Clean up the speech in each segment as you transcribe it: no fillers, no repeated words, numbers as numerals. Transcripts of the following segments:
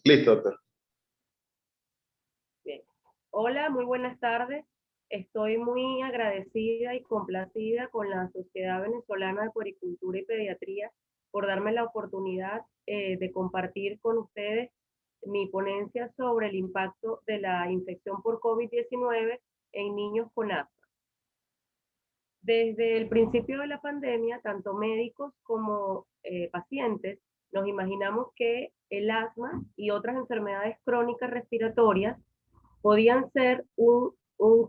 Listo, doctor. Bien. Hola, muy buenas tardes. Estoy muy agradecida y complacida con la Sociedad Venezolana de Puericultura y Pediatría por darme la oportunidad de compartir con ustedes mi ponencia sobre el impacto de la infección por COVID-19 en niños con asma. Desde el principio de la pandemia, tanto médicos como pacientes nos imaginamos que el asma y otras enfermedades crónicas respiratorias podían ser un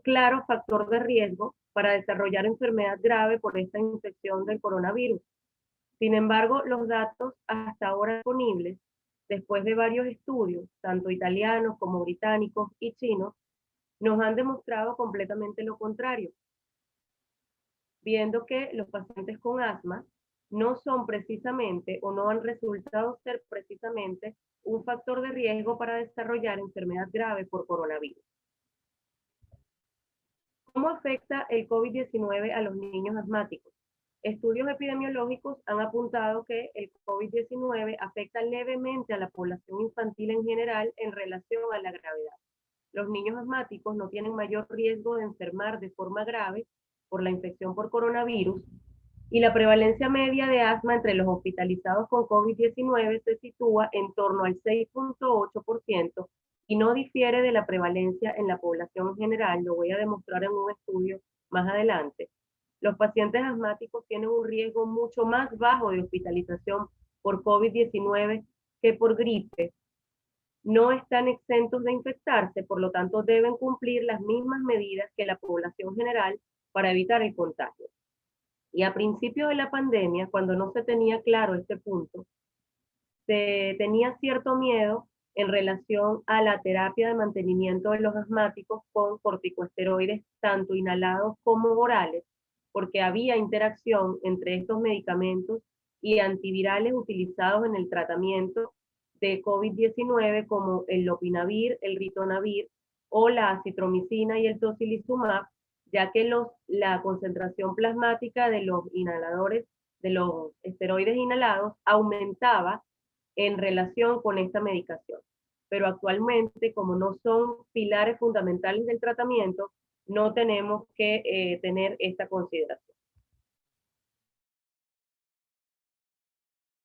claro factor de riesgo para desarrollar enfermedad grave por esta infección del coronavirus. Sin embargo, los datos hasta ahora disponibles, después de varios estudios, tanto italianos como británicos y chinos, nos han demostrado completamente lo contrario, viendo que los pacientes con asma no son precisamente o no han resultado ser precisamente un factor de riesgo para desarrollar enfermedad grave por coronavirus. ¿Cómo afecta el COVID-19 a los niños asmáticos? Estudios epidemiológicos han apuntado que el COVID-19 afecta levemente a la población infantil en general en relación a la gravedad. Los niños asmáticos no tienen mayor riesgo de enfermar de forma grave por la infección por coronavirus y la prevalencia media de asma entre los hospitalizados con COVID-19 se sitúa en torno al 6.8% y no difiere de la prevalencia en la población en general. Lo voy a demostrar en un estudio más adelante. Los pacientes asmáticos tienen un riesgo mucho más bajo de hospitalización por COVID-19 que por gripe. No están exentos de infectarse, por lo tanto deben cumplir las mismas medidas que la población general para evitar el contagio. Y a principio de la pandemia, cuando no se tenía claro este punto, se tenía cierto miedo en relación a la terapia de mantenimiento de los asmáticos con corticosteroides, tanto inhalados como orales, porque había interacción entre estos medicamentos y antivirales utilizados en el tratamiento de COVID-19 como el lopinavir, el ritonavir o la acitromicina y el tocilizumab, ya que la concentración plasmática de los inhaladores, de los esteroides inhalados, aumentaba en relación con esta medicación. Pero actualmente, como no son pilares fundamentales del tratamiento, no tenemos que tener esta consideración.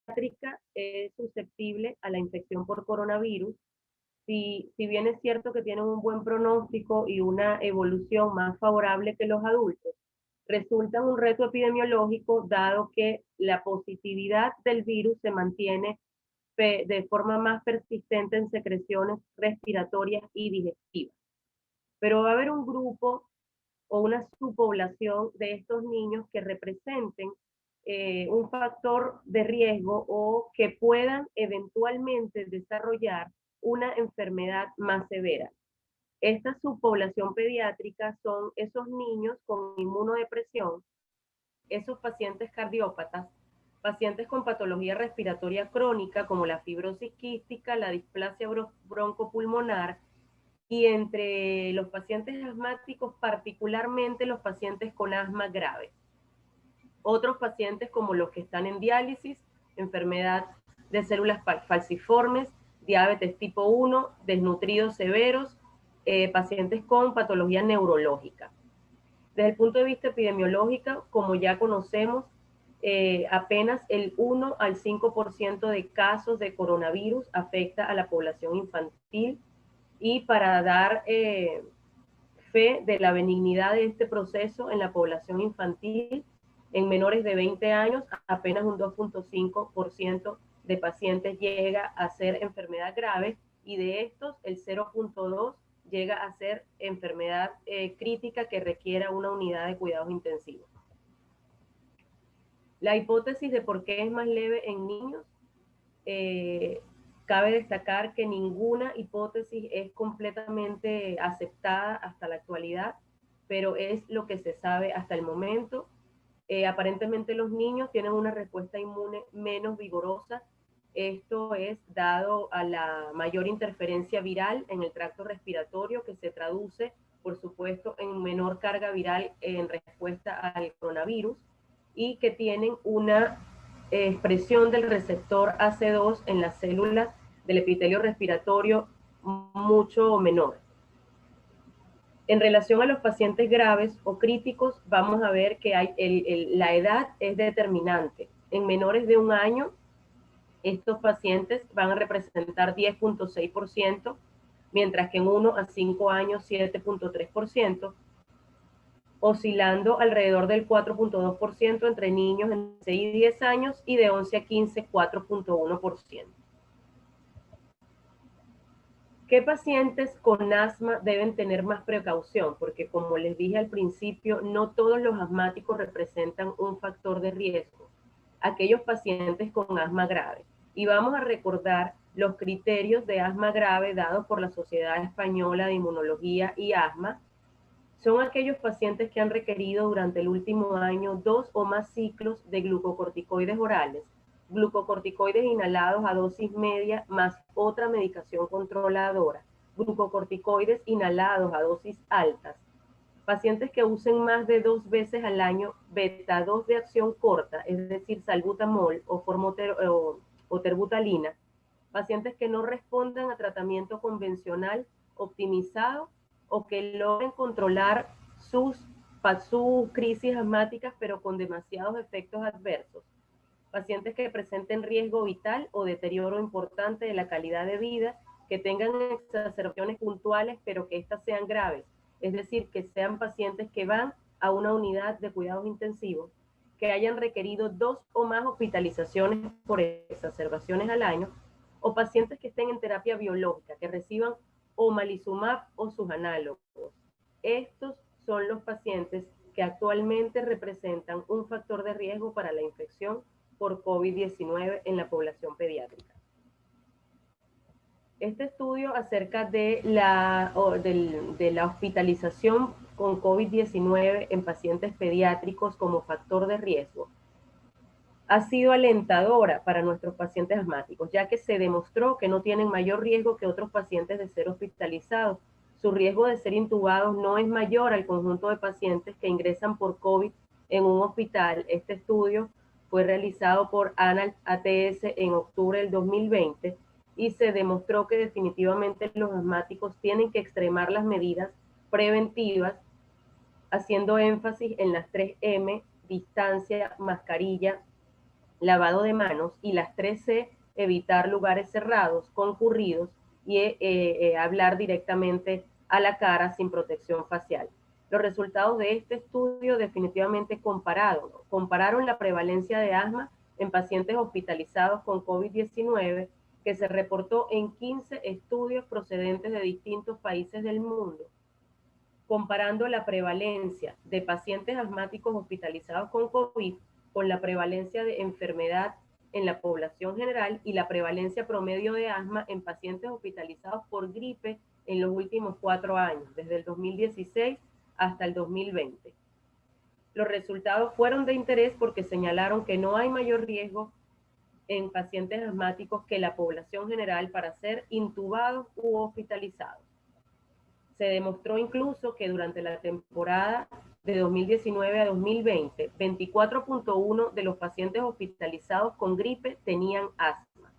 La pediátrica es susceptible a la infección por coronavirus. Si bien es cierto que tienen un buen pronóstico y una evolución más favorable que los adultos, resulta un reto epidemiológico dado que la positividad del virus se mantiene de forma más persistente en secreciones respiratorias y digestivas. Pero va a haber un grupo o una subpoblación de estos niños que representen un factor de riesgo o que puedan eventualmente desarrollar una enfermedad más severa. Esta subpoblación pediátrica son esos niños con inmunodepresión, esos pacientes cardiópatas, pacientes con patología respiratoria crónica como la fibrosis quística, la displasia broncopulmonar y entre los pacientes asmáticos, particularmente los pacientes con asma grave. Otros pacientes como los que están en diálisis, enfermedad de células falciformes, diabetes tipo 1, desnutridos severos, pacientes con patología neurológica. Desde el punto de vista epidemiológico, como ya conocemos, apenas el 1 al 5% de casos de coronavirus afecta a la población infantil y para dar fe de la benignidad de este proceso en la población infantil, en menores de 20 años, apenas un 2.5% de pacientes llega a ser enfermedad grave y de estos el 0.2% llega a ser enfermedad crítica que requiera una unidad de cuidados intensivos. La hipótesis de por qué es más leve en niños, cabe destacar que ninguna hipótesis es completamente aceptada hasta la actualidad, pero es lo que se sabe hasta el momento. Aparentemente los niños tienen una respuesta inmune menos vigorosa. Esto es dado a la mayor interferencia viral en el tracto respiratorio que se traduce, por supuesto, en menor carga viral en respuesta al coronavirus y que tienen una expresión del receptor AC2 en las células del epitelio respiratorio mucho menor. En relación a los pacientes graves o críticos, vamos a ver que la edad es determinante. En menores de 1 año, estos pacientes van a representar 10.6%, mientras que en 1 a 5 años 7.3%, oscilando alrededor del 4.2% entre niños entre 6 y 10 años y de 11 a 15, 4.1%. ¿Qué pacientes con asma deben tener más precaución? Porque como les dije al principio, no todos los asmáticos representan un factor de riesgo. Aquellos pacientes con asma grave. Y vamos a recordar los criterios de asma grave dados por la Sociedad Española de Inmunología y Asma. Son aquellos pacientes que han requerido durante el último año 2 o más ciclos de glucocorticoides orales, glucocorticoides inhalados a dosis media más otra medicación controladora, glucocorticoides inhalados a dosis altas, pacientes que usen más de 2 veces al año beta 2 de acción corta, es decir, salbutamol o terbutalina, pacientes que no respondan a tratamiento convencional optimizado o que logren controlar sus crisis asmáticas pero con demasiados efectos adversos, pacientes que presenten riesgo vital o deterioro importante de la calidad de vida, que tengan exacerbaciones puntuales pero que éstas sean graves, es decir, que sean pacientes que van a una unidad de cuidados intensivos, que hayan requerido 2 o más hospitalizaciones por exacerbaciones al año, o pacientes que estén en terapia biológica, que reciban omalizumab o sus análogos. Estos son los pacientes que actualmente representan un factor de riesgo para la infección por COVID-19 en la población pediátrica. Este estudio acerca de la hospitalización con COVID-19 en pacientes pediátricos como factor de riesgo ha sido alentadora para nuestros pacientes asmáticos, ya que se demostró que no tienen mayor riesgo que otros pacientes de ser hospitalizados. Su riesgo de ser intubados no es mayor al conjunto de pacientes que ingresan por COVID en un hospital. Este estudio fue realizado por ANALT ATS en octubre del 2020 y se demostró que definitivamente los asmáticos tienen que extremar las medidas preventivas, haciendo énfasis en las 3M: distancia, mascarilla, lavado de manos, y las 3C: evitar lugares cerrados, concurridos y hablar directamente a la cara sin protección facial. Los resultados de este estudio definitivamente compararon la prevalencia de asma en pacientes hospitalizados con COVID-19 que se reportó en 15 estudios procedentes de distintos países del mundo, comparando la prevalencia de pacientes asmáticos hospitalizados con COVID con la prevalencia de enfermedad en la población general y la prevalencia promedio de asma en pacientes hospitalizados por gripe en los últimos 4 años, desde el 2016 hasta el 2020. Los resultados fueron de interés porque señalaron que no hay mayor riesgo en pacientes asmáticos que la población general para ser intubados u hospitalizados. Se demostró incluso que durante la temporada de 2019 a 2020, 24.1 de los pacientes hospitalizados con gripe tenían asma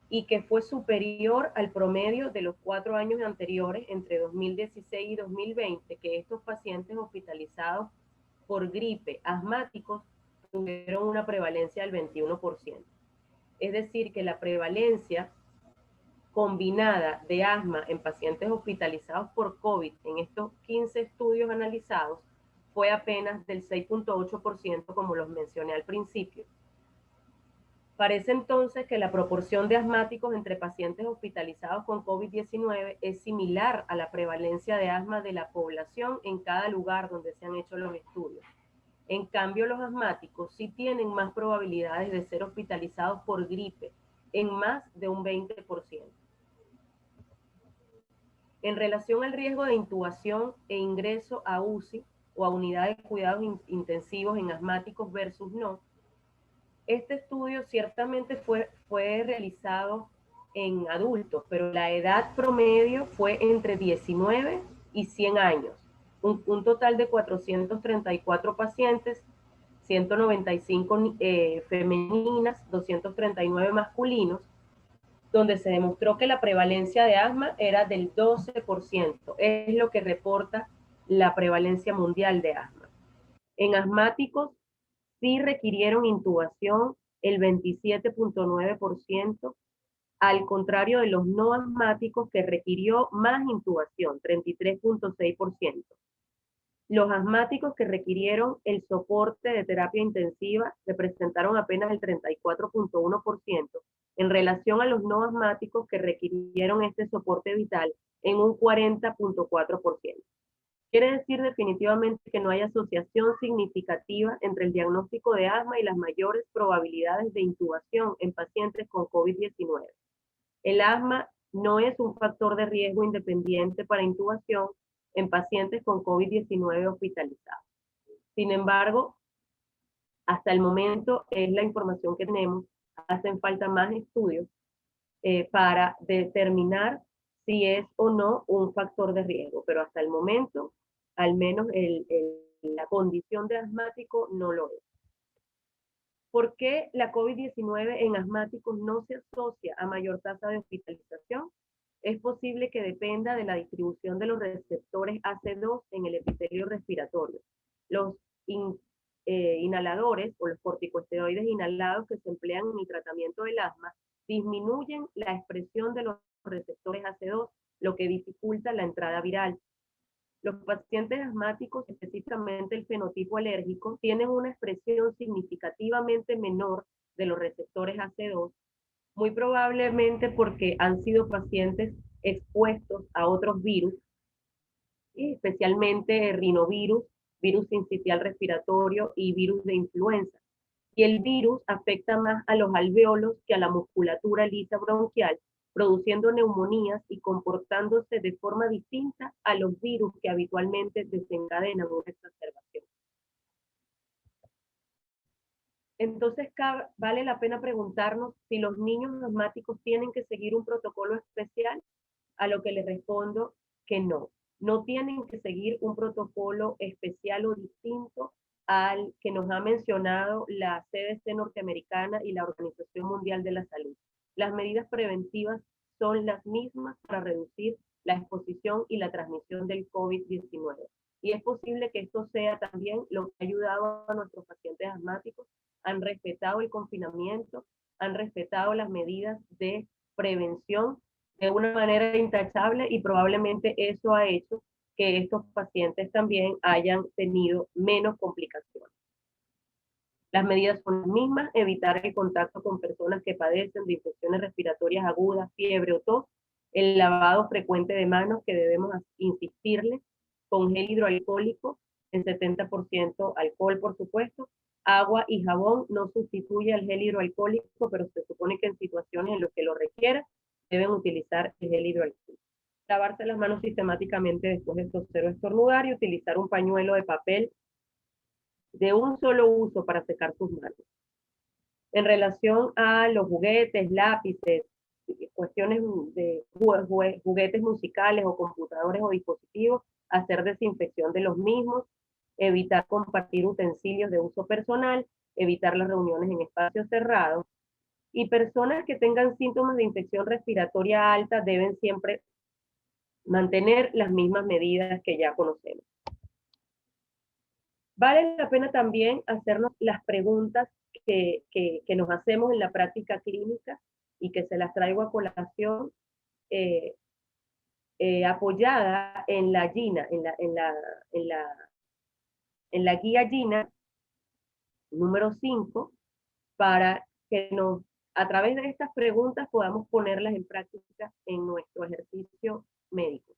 y que fue superior al promedio de los 4 años anteriores, entre 2016 y 2020, que estos pacientes hospitalizados por gripe asmáticos tuvieron una prevalencia del 21%. Es decir, que la prevalencia combinada de asma en pacientes hospitalizados por COVID en estos 15 estudios analizados fue apenas del 6.8%, como los mencioné al principio. Parece entonces que la proporción de asmáticos entre pacientes hospitalizados con COVID-19 es similar a la prevalencia de asma de la población en cada lugar donde se han hecho los estudios. En cambio, los asmáticos sí tienen más probabilidades de ser hospitalizados por gripe, en más de un 20%. En relación al riesgo de intubación e ingreso a UCI o a unidad de cuidados intensivos en asmáticos versus no, este estudio ciertamente fue realizado en adultos, pero la edad promedio fue entre 19 y 100 años. Un total de 434 pacientes 195 femeninas, 239 masculinos, donde se demostró que la prevalencia de asma era del 12%, es lo que reporta la prevalencia mundial de asma. En asmáticos sí requirieron intubación el 27.9%, al contrario de los no asmáticos que requirió más intubación, 33.6%. Los asmáticos que requirieron el soporte de terapia intensiva representaron apenas el 34.1% en relación a los no asmáticos que requirieron este soporte vital en un 40.4%. Quiere decir definitivamente que no hay asociación significativa entre el diagnóstico de asma y las mayores probabilidades de intubación en pacientes con COVID-19. El asma no es un factor de riesgo independiente para intubación en pacientes con COVID-19 hospitalizados. Sin embargo, hasta el momento es la información que tenemos. Hacen falta más estudios para determinar si es o no un factor de riesgo, pero hasta el momento, al menos la condición de asmático no lo es. ¿Por qué la COVID-19 en asmáticos no se asocia a mayor tasa de hospitalización? Es posible que dependa de la distribución de los receptores AC2 en el epitelio respiratorio. Los inhaladores o los corticosteroides inhalados que se emplean en el tratamiento del asma disminuyen la expresión de los receptores AC2, lo que dificulta la entrada viral. Los pacientes asmáticos, específicamente el fenotipo alérgico, tienen una expresión significativamente menor de los receptores AC2, muy probablemente porque han sido pacientes expuestos a otros virus, especialmente rinovirus, virus sincitial respiratorio y virus de influenza. Y el virus afecta más a los alvéolos que a la musculatura lisa bronquial, produciendo neumonías y comportándose de forma distinta a los virus que habitualmente desencadenan una exacerbación. Entonces, vale la pena preguntarnos si los niños asmáticos tienen que seguir un protocolo especial, a lo que les respondo que no. No tienen que seguir un protocolo especial o distinto al que nos ha mencionado la CDC norteamericana y la Organización Mundial de la Salud. Las medidas preventivas son las mismas para reducir la exposición y la transmisión del COVID-19. Y es posible que esto sea también lo que ha ayudado a nuestros pacientes asmáticos. Han respetado el confinamiento, han respetado las medidas de prevención de una manera intachable y probablemente eso ha hecho que estos pacientes también hayan tenido menos complicaciones. Las medidas son las mismas: evitar el contacto con personas que padecen de infecciones respiratorias agudas, fiebre o tos, el lavado frecuente de manos, que debemos insistirle, con gel hidroalcohólico, en 70% alcohol, por supuesto. Agua y jabón no sustituye al gel hidroalcohólico, pero se supone que en situaciones en las que lo requiera, deben utilizar el gel hidroalcohólico. Lavarse las manos sistemáticamente después de toser o estornudar y utilizar un pañuelo de papel de un solo uso para secar sus manos. En relación a los juguetes, lápices, cuestiones de juguetes musicales o computadores o dispositivos, hacer desinfección de los mismos, evitar compartir utensilios de uso personal, evitar las reuniones en espacios cerrados. Y personas que tengan síntomas de infección respiratoria alta deben siempre mantener las mismas medidas que ya conocemos. Vale la pena también hacernos las preguntas que nos hacemos en la práctica clínica y que se las traigo a colación, apoyada en la GINA, en la guía GINA número 5, para que a través de estas preguntas podamos ponerlas en práctica en nuestro ejercicio médico.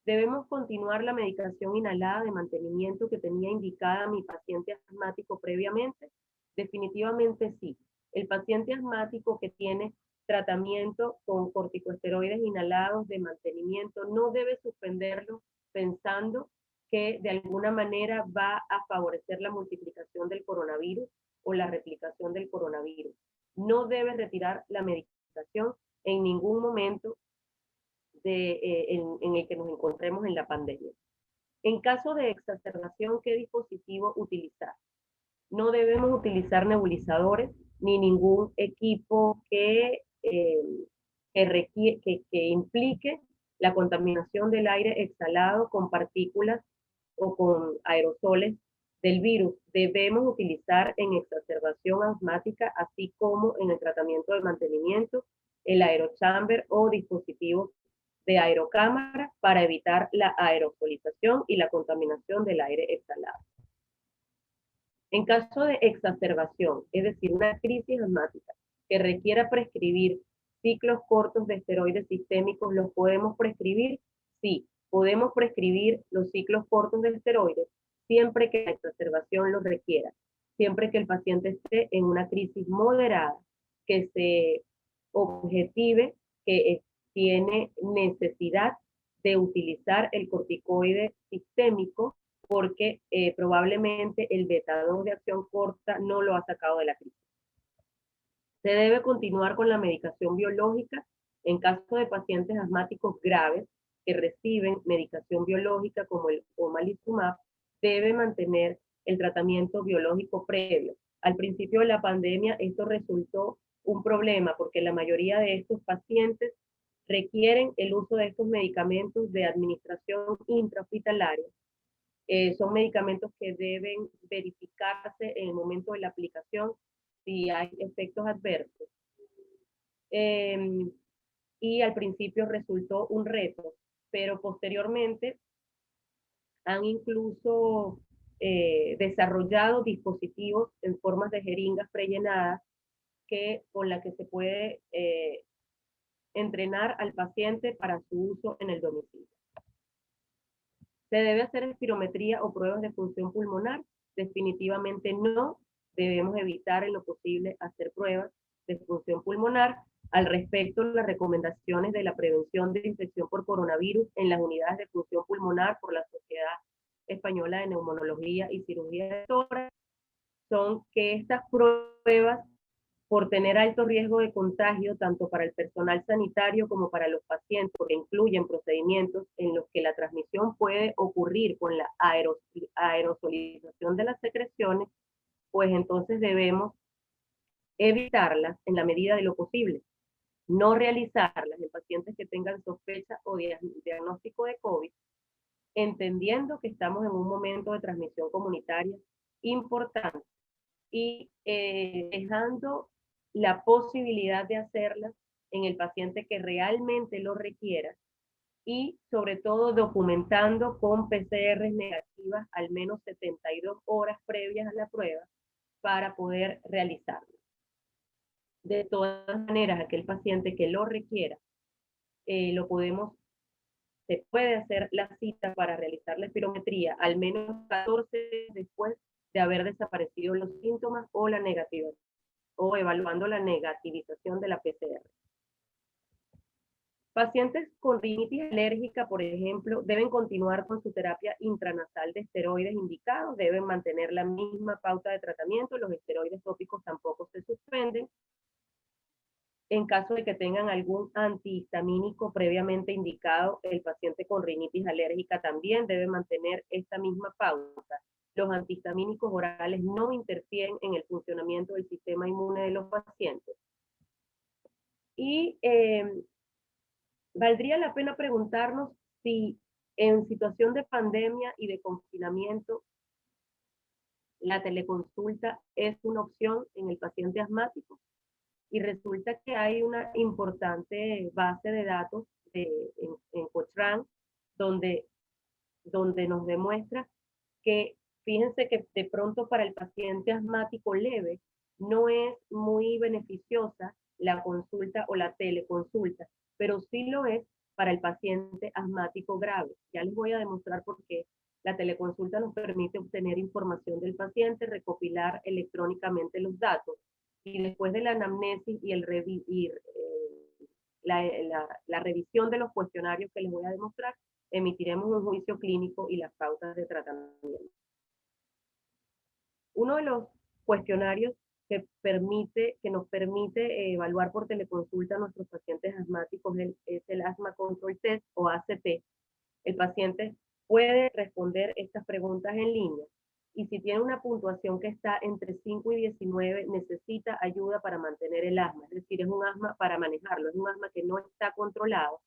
¿Debemos continuar la medicación inhalada de mantenimiento que tenía indicada mi paciente asmático previamente? Definitivamente sí. El paciente asmático que tiene tratamiento con corticosteroides inhalados de mantenimiento no debe suspenderlo pensando que de alguna manera va a favorecer la multiplicación del coronavirus o la replicación del coronavirus. No debe retirar la medicación en ningún momento en el que nos encontremos en la pandemia. En caso de exacerbación, ¿qué dispositivo utilizar? No debemos utilizar nebulizadores ni ningún equipo que implique la contaminación del aire exhalado con partículas o con aerosoles del virus. Debemos utilizar en exacerbación asmática, así como en el tratamiento de mantenimiento, el aerochamber o dispositivos de aerocámara para evitar la aerosolización y la contaminación del aire exhalado. En caso de exacerbación, es decir, una crisis asmática que requiera prescribir ciclos cortos de esteroides sistémicos, ¿los podemos prescribir? Sí, podemos prescribir los ciclos cortos de esteroides siempre que la exacerbación los requiera, siempre que el paciente esté en una crisis moderada, que se objetive que tiene necesidad de utilizar el corticoide sistémico porque probablemente el beta-2 de acción corta no lo ha sacado de la crisis. Se debe continuar con la medicación biológica en caso de pacientes asmáticos graves que reciben medicación biológica como el omalizumab, debe mantener el tratamiento biológico previo. Al principio de la pandemia esto resultó un problema porque la mayoría de estos pacientes requieren el uso de estos medicamentos de administración intrahospitalaria. Son medicamentos que deben verificarse en el momento de la aplicación si hay efectos adversos. Y al principio resultó un reto, pero posteriormente han incluso desarrollado dispositivos en formas de jeringas prellenadas con la que se puede entrenar al paciente para su uso en el domicilio. ¿Se debe hacer espirometría o pruebas de función pulmonar? Definitivamente no. Debemos evitar en lo posible hacer pruebas de función pulmonar. Al respecto, las recomendaciones de la prevención de infección por coronavirus en las unidades de función pulmonar por la Sociedad Española de Neumonología y Cirugía de Tórax son que estas pruebas, por tener alto riesgo de contagio tanto para el personal sanitario como para los pacientes, porque incluyen procedimientos en los que la transmisión puede ocurrir con la aerosolización de las secreciones, pues entonces debemos evitarlas en la medida de lo posible. No realizarlas en pacientes que tengan sospecha o diagnóstico de COVID, entendiendo que estamos en un momento de transmisión comunitaria importante y dejando la posibilidad de hacerlas en el paciente que realmente lo requiera y sobre todo documentando con PCR negativas al menos 72 horas previas a la prueba para poder realizarla. De todas maneras, aquel paciente que lo requiera, se puede hacer la cita para realizar la espirometría al menos 14 días después de haber desaparecido los síntomas o la negatividad, o evaluando la negativización de la PCR. Pacientes con rinitis alérgica, por ejemplo, deben continuar con su terapia intranasal de esteroides indicados, deben mantener la misma pauta de tratamiento, los esteroides tópicos tampoco se suspenden. En caso de que tengan algún antihistamínico previamente indicado, el paciente con rinitis alérgica también debe mantener esta misma pauta. Los antihistamínicos orales no interfieren en el funcionamiento del sistema inmune de los pacientes. Y valdría la pena preguntarnos si en situación de pandemia y de confinamiento la teleconsulta es una opción en el paciente asmático. Y resulta que hay una importante base de datos en Cochrane donde nos demuestra que, fíjense que de pronto para el paciente asmático leve no es muy beneficiosa la consulta o la teleconsulta, pero sí lo es para el paciente asmático grave. Ya les voy a demostrar por qué. La teleconsulta nos permite obtener información del paciente, recopilar electrónicamente los datos y después de la anamnesis y la revisión de los cuestionarios que les voy a demostrar, emitiremos un juicio clínico y las pautas de tratamiento. Uno de los cuestionarios que nos permite evaluar por teleconsulta a nuestros pacientes asmáticos es el Asthma Control Test o ACT. El paciente puede responder estas preguntas en línea y si tiene una puntuación que está entre 5 y 19, necesita ayuda para mantener el asma, es decir, es un asma para manejarlo, es un asma que no está controlado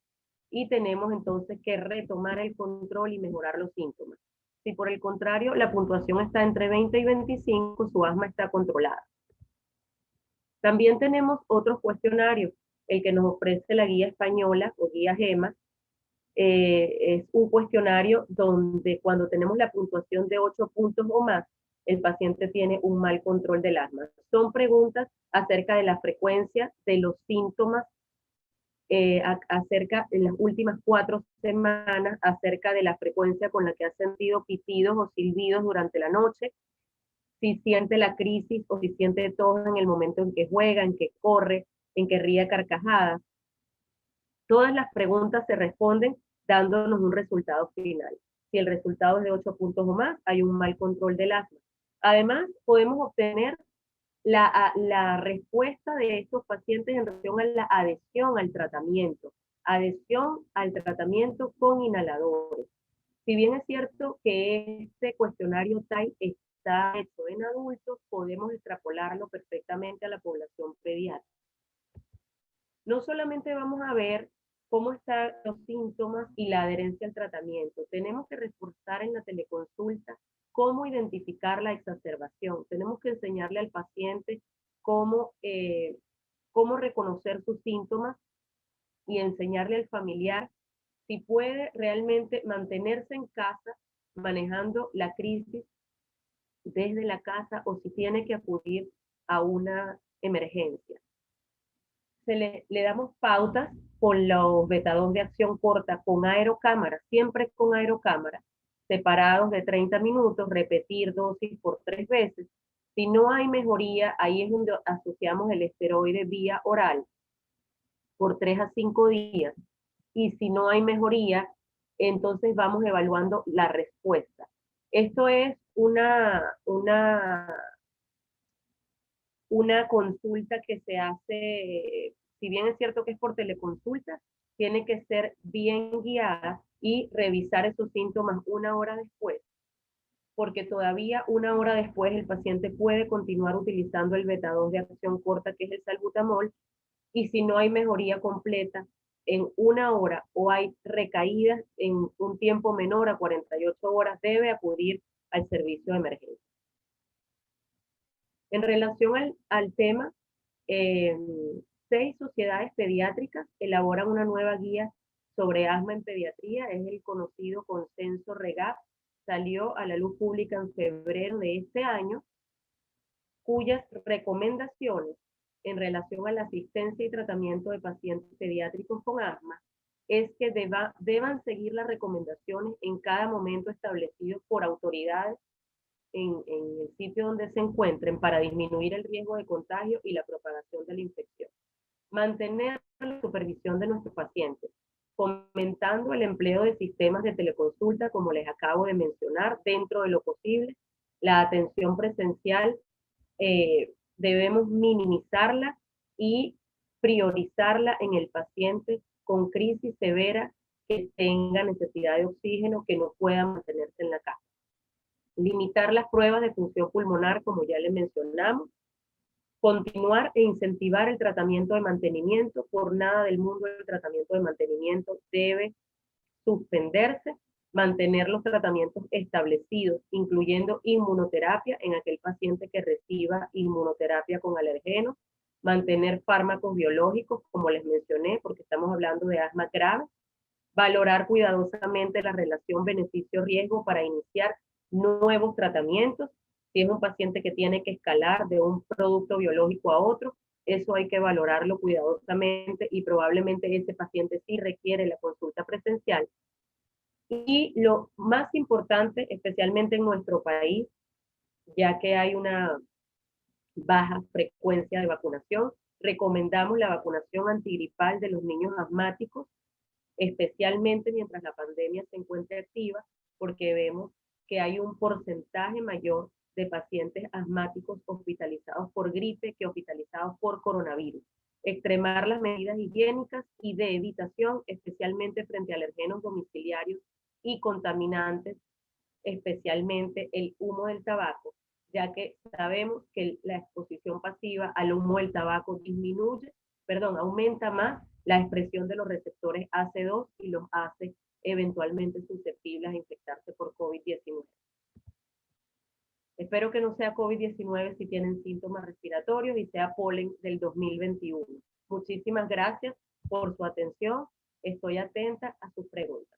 y tenemos entonces que retomar el control y mejorar los síntomas. Si por el contrario la puntuación está entre 20 y 25, su asma está controlada. También tenemos otros cuestionarios, el que nos ofrece la guía española o guía GEMA, es un cuestionario donde cuando tenemos la puntuación de 8 puntos o más, el paciente tiene un mal control del asma. Son preguntas acerca de la frecuencia de los síntomas, acerca de las últimas 4 semanas, acerca de la frecuencia con la que ha sentido pitidos o silbidos durante la noche, si siente la crisis o si siente tos en el momento en que juega, en que corre, en que ríe carcajadas. Todas las preguntas se responden dándonos un resultado final. Si el resultado es de 8 puntos o más, hay un mal control del asma. Además, podemos obtener la respuesta de estos pacientes en relación a la adhesión al tratamiento con inhaladores. Si bien es cierto que este cuestionario TAI está hecho en adultos, podemos extrapolarlo perfectamente a la población pediátrica. No solamente vamos a ver cómo están los síntomas y la adherencia al tratamiento, tenemos que reforzar en la teleconsulta cómo identificar la exacerbación. Tenemos que enseñarle al paciente cómo, cómo reconocer sus síntomas y enseñarle al familiar si puede realmente mantenerse en casa manejando la crisis desde la casa o si tiene que acudir a una emergencia. Le damos pautas con los beta-2 de acción corta con aerocámara, siempre con aerocámara, separados de 30 minutos, repetir dosis por 3 veces. Si no hay mejoría, ahí es donde asociamos el esteroide vía oral por 3 a 5 días. Y si no hay mejoría, entonces vamos evaluando la respuesta. Esto es una consulta que se hace, si bien es cierto que es por teleconsulta, tiene que ser bien guiada y revisar esos síntomas una hora después, porque todavía una hora después el paciente puede continuar utilizando el beta-2 de acción corta, que es el salbutamol, y si no hay mejoría completa en una hora o hay recaídas en un tiempo menor a 48 horas, debe acudir al servicio de emergencia. En relación al tema, 6 sociedades pediátricas elaboran una nueva guía sobre asma en pediatría, es el conocido consenso REGAP, salió a la luz pública en febrero de este año, cuyas recomendaciones en relación a la asistencia y tratamiento de pacientes pediátricos con asma es que deban seguir las recomendaciones en cada momento establecidos por autoridades en el sitio donde se encuentren para disminuir el riesgo de contagio y la propagación de la infección. Mantener la supervisión de nuestros pacientes, fomentando el empleo de sistemas de teleconsulta, como les acabo de mencionar, dentro de lo posible. La atención presencial debemos minimizarla y priorizarla en el paciente con crisis severa que tenga necesidad de oxígeno, que no pueda mantenerse en la casa. Limitar las pruebas de función pulmonar, como ya les mencionamos, continuar e incentivar el tratamiento de mantenimiento. Por nada del mundo el tratamiento de mantenimiento debe suspenderse, mantener los tratamientos establecidos, incluyendo inmunoterapia en aquel paciente que reciba inmunoterapia con alergenos, mantener fármacos biológicos, como les mencioné, porque estamos hablando de asma grave, valorar cuidadosamente la relación beneficio-riesgo para iniciar nuevos tratamientos. Si es un paciente que tiene que escalar de un producto biológico a otro, eso hay que valorarlo cuidadosamente y probablemente ese paciente sí requiere la consulta presencial. Y lo más importante, especialmente en nuestro país, ya que hay una baja frecuencia de vacunación, recomendamos la vacunación antigripal de los niños asmáticos, especialmente mientras la pandemia se encuentre activa, porque vemos que hay un porcentaje mayor de pacientes asmáticos hospitalizados por gripe que hospitalizados por coronavirus. Extremar las medidas higiénicas y de evitación, especialmente frente a alergenos domiciliarios y contaminantes especialmente el humo del tabaco, ya que sabemos que la exposición pasiva al humo del tabaco aumenta más la expresión de los receptores AC2 y los hace eventualmente susceptibles a infectarse por COVID-19. Espero que no sea COVID-19 si tienen síntomas respiratorios y sea polen del 2021. Muchísimas gracias por su atención. Estoy atenta a sus preguntas.